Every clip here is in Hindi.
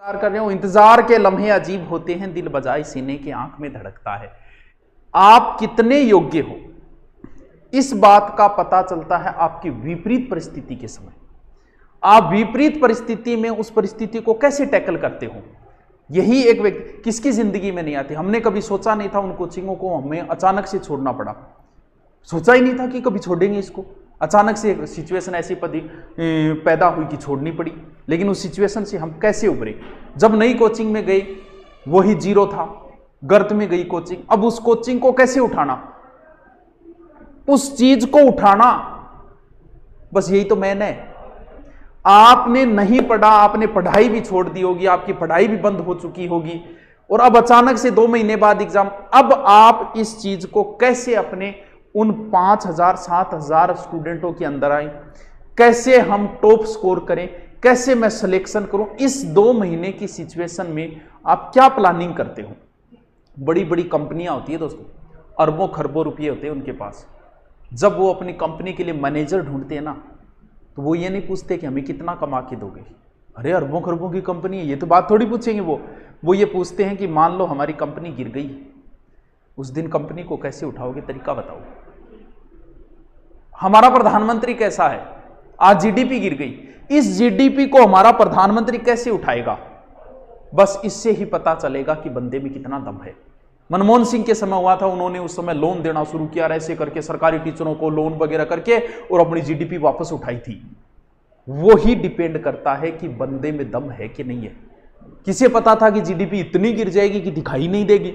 इंतजार कर रहे हो। इंतजार के लम्हे अजीब होते हैं, दिल बजाए सीने की आंख में धड़कता है। आप कितने योग्य हो इस बात का पता चलता है आपकी विपरीत परिस्थिति के समय। आप विपरीत परिस्थिति में उस परिस्थिति को कैसे टैकल करते हो। यही एक व्यक्ति किसकी जिंदगी में नहीं आती। हमने कभी सोचा नहीं था उन कोचिंगों को हमें अचानक से छोड़ना पड़ा। सोचा ही नहीं था कि कभी छोड़ेंगे इसको। अचानक से एक सिचुएशन ऐसी पैदा हुई कि छोड़नी पड़ी। लेकिन उस सिचुएशन से हम कैसे उभरे। जब नई कोचिंग में गए वही जीरो था, गर्त में गई कोचिंग। अब उस कोचिंग को कैसे उठाना, उस चीज को उठाना, बस यही तो मैंने। आपने नहीं पढ़ा, आपने पढ़ाई भी छोड़ दी होगी, आपकी पढ़ाई भी बंद हो चुकी होगी और अब अचानक से 2 महीने बाद एग्जाम। अब आप इस चीज को कैसे अपने उन 5000 7000 स्टूडेंटों के अंदर आए, कैसे हम टॉप स्कोर करें, कैसे मैं सिलेक्शन करूं। इस 2 महीने की सिचुएशन में आप क्या प्लानिंग करते हो। बड़ी बड़ी कंपनियां होती है दोस्तों, अरबों खरबों रुपये होते हैं उनके पास। जब वो अपनी कंपनी के लिए मैनेजर ढूंढते हैं ना, तो वो ये नहीं पूछते कि हमें कितना कमा के दोगे। अरे अरबों खरबों की कंपनी है, ये तो बात थोड़ी पूछेंगे वो ये पूछते हैं कि मान लो हमारी कंपनी गिर गई, उस दिन कंपनी को कैसे उठाओगे, तरीका बताओ। हमारा प्रधानमंत्री कैसा है, आज जीडीपी गिर गई, इस जीडीपी को हमारा प्रधानमंत्री कैसे उठाएगा। बस इससे ही पता चलेगा कि बंदे में कितना दम है। मनमोहन सिंह के समय हुआ था, उन्होंने उस समय लोन देना शुरू किया, ऐसे करके सरकारी टीचरों को लोन वगैरह करके और अपनी जीडीपी वापस उठाई थी। वो ही डिपेंड करता है कि बंदे में दम है कि नहीं है। किसे पता था कि जीडीपी इतनी गिर जाएगी कि दिखाई नहीं देगी।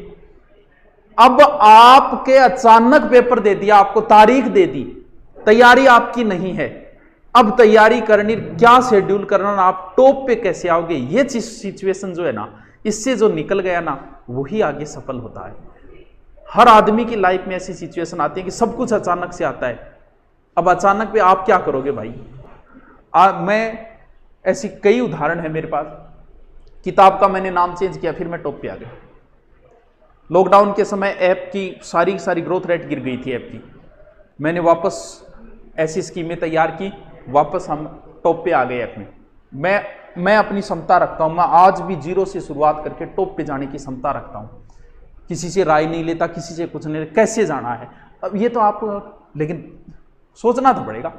अब आपके अचानक पेपर दे दिया, आपको तारीख दे दी, तैयारी आपकी नहीं है। अब तैयारी करनी, क्या शेड्यूल करना, आप टॉप पे कैसे आओगे। ये सिचुएशन जो है ना, इससे जो निकल गया ना, वही आगे सफल होता है। हर आदमी की लाइफ में ऐसी सिचुएशन आती है कि सब कुछ अचानक से आता है। अब अचानक पे आप क्या करोगे भाई। मैं ऐसी कई उदाहरण है मेरे पास। किताब का मैंने नाम चेंज किया, फिर मैं टॉप पे आ गया। लॉकडाउन के समय ऐप की सारी ग्रोथ रेट गिर गई थी ऐप की। मैंने वापस ऐसी स्कीमें तैयार की, वापस हम टॉप पे आ गए ऐप में। मैं अपनी क्षमता रखता हूं, मैं आज भी जीरो से शुरुआत करके टॉप पे जाने की क्षमता रखता हूं। किसी से राय नहीं लेता, किसी से कुछ नहीं लेता, कैसे जाना है। अब ये तो आप, लेकिन सोचना तो पड़ेगा।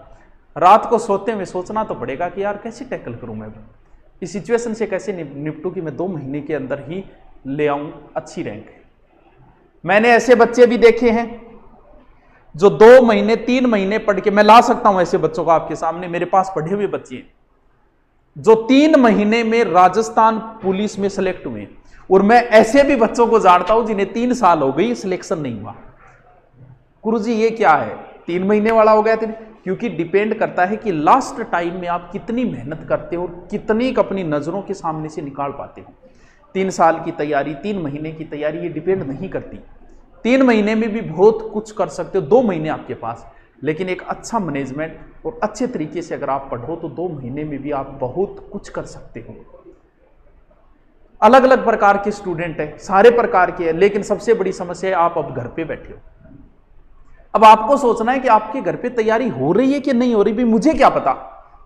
रात को सोते हुए सोचना तो पड़ेगा कि यार कैसे टैकल करूं मैं, इस सिचुएशन से कैसे निपटूं कि मैं 2 महीने के अंदर ही ले आऊं अच्छी रैंक। मैंने ऐसे बच्चे भी देखे हैं जो 2 महीने 3 महीने पढ़ के, मैं ला सकता हूं ऐसे बच्चों को आपके सामने, मेरे पास पढ़े हुए बच्चे हैं जो 3 महीने में राजस्थान पुलिस में सेलेक्ट हुए। और मैं ऐसे भी बच्चों को जानता हूं जिन्हें 3 साल हो गई, सिलेक्शन नहीं हुआ। गुरुजी ये क्या है, 3 महीने वाला हो गया। क्योंकि डिपेंड करता है कि लास्ट टाइम में आप कितनी मेहनत करते हो और कितनी अपनी नजरों के सामने से निकाल पाते हो। 3 साल की तैयारी, 3 महीने की तैयारी, ये डिपेंड नहीं करती। 3 महीने में भी बहुत कुछ कर सकते हो, 2 महीने आपके पास। लेकिन एक अच्छा मैनेजमेंट और अच्छे तरीके से अगर आप पढ़ो तो 2 महीने में भी आप बहुत कुछ कर सकते हो। अलग अलग प्रकार के स्टूडेंट हैं, सारे प्रकार के हैं, लेकिन सबसे बड़ी समस्या है आप अब घर पे बैठे हो। अब आपको सोचना है कि आपके घर पे तैयारी हो रही है कि नहीं हो रही। भी मुझे क्या पता,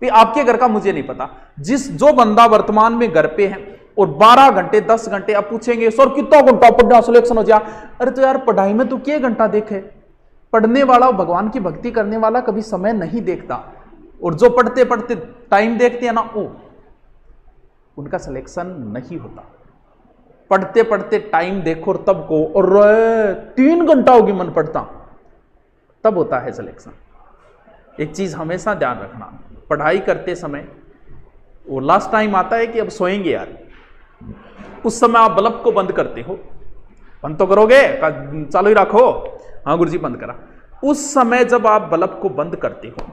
भी आपके घर का मुझे नहीं पता। जो बंदा वर्तमान में घर पे है और 12 घंटे 10 घंटे, अब पूछेंगे सर कितना घंटा पढ़ना सिलेक्शन हो जाए। अरे तो यार पढ़ाई में तो क्या घंटा देखे। पढ़ने वाला, भगवान की भक्ति करने वाला कभी समय नहीं देखता। और जो पढ़ते पढ़ते टाइम देखते हैं ना, उनका सिलेक्शन नहीं होता। पढ़ते पढ़ते टाइम देखो और तब को, और 3 घंटा होगी मन पढ़ता, तब होता है सिलेक्शन। एक चीज हमेशा ध्यान रखना, पढ़ाई करते समय वो लास्ट टाइम आता है कि अब सोएंगे यार, उस समय आप बल्ब को बंद करते हो। बंद तो करोगे, चालू ही रखो। हाँ गुरुजी बंद करा। उस समय जब आप बल्ब को बंद करते हो,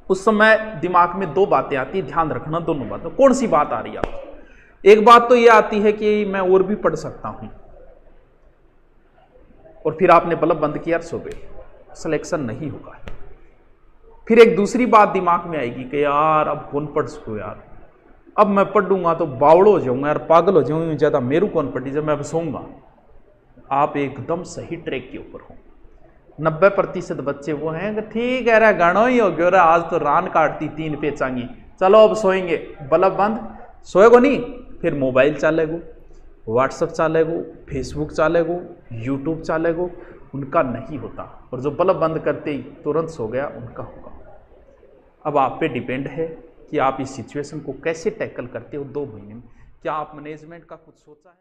उस समय दिमाग में 2 बातें आती है, ध्यान रखना दोनों बातों। कौन सी बात आ रही है आपको। एक बात तो यह आती है कि मैं और भी पढ़ सकता हूं, और फिर आपने बल्ब बंद किया, सो गए, सिलेक्शन नहीं होगा। फिर एक दूसरी बात दिमाग में आएगी कि यार अब कौन पढ़ सको यार, अब मैं पढ़ूंगा तो बावड़ो हो जाऊंगा यार, पागल हो जाऊंगा, ज्यादा मेरू कौन पढ़ी, जब मैं अब सोऊंगा। आप एकदम सही ट्रैक के ऊपर हो। 90% बच्चे वो हैं कि ठीक है रे गानो ही हो गया, आज तो रान काटती 3 पेचांगी, चलो अब सोएंगे, बल्ब बंद, सोएगो नहीं, फिर मोबाइल चलेगो, व्हाट्सअप चलेगो, फेसबुक चलेगो, यूट्यूब चलेगो, उनका नहीं होता। और जो बल्ब बंद करते ही तुरंत सो गया, उनका होगा। अब आप पे डिपेंड है कि आप इस सिचुएशन को कैसे टैकल करते हो 2 महीने में। क्या आप मैनेजमेंट का कुछ सोचा है?